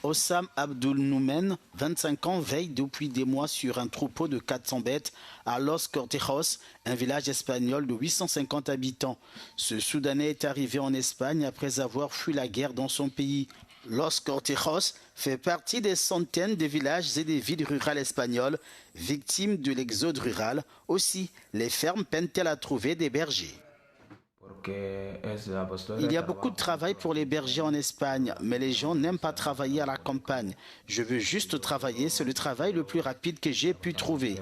Ossam Abdul Noumen, 25 ans, veille depuis des mois sur un troupeau de 400 bêtes à Los Cortejos, un village espagnol de 850 habitants. Ce Soudanais est arrivé en Espagne après avoir fui la guerre dans son pays. Los Cortejos fait partie des centaines de villages et des villes rurales espagnoles victimes de l'exode rural. Aussi, les fermes peinent-elles à trouver des bergers. Il y a beaucoup de travail pour les bergers en Espagne, mais les gens n'aiment pas travailler à la campagne. Je veux juste travailler, c'est le travail le plus rapide que j'ai pu trouver.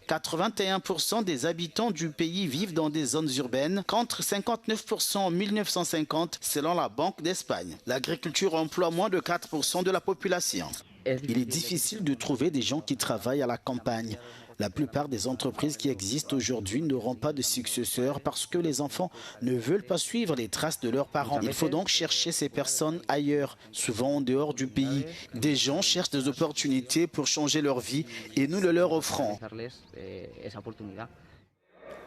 81% des habitants du pays vivent dans des zones urbaines, contre 59% en 1950 selon la Banque d'Espagne. L'agriculture emploie moins de 4% de la population. Il est difficile de trouver des gens qui travaillent à la campagne. La plupart des entreprises qui existent aujourd'hui n'auront pas de successeurs parce que les enfants ne veulent pas suivre les traces de leurs parents. Il faut donc chercher ces personnes ailleurs, souvent en dehors du pays. Des gens cherchent des opportunités pour changer leur vie et nous le leur offrons.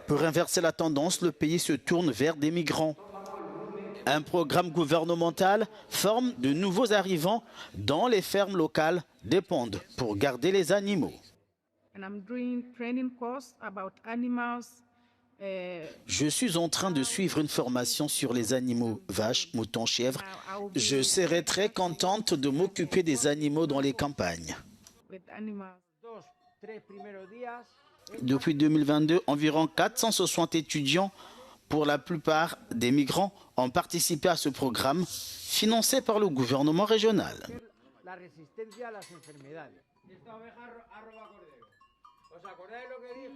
Pour inverser la tendance, le pays se tourne vers des migrants. Un programme gouvernemental forme de nouveaux arrivants dont les fermes locales dépendent pour garder les animaux. Je suis en train de suivre une formation sur les animaux, vaches, moutons, chèvres. Je serai très contente de m'occuper des animaux dans les campagnes. Depuis 2022, environ 460 étudiants, pour la plupart des migrants, ont participé à ce programme financé par le gouvernement régional. ¿Os acordáis lo que dije?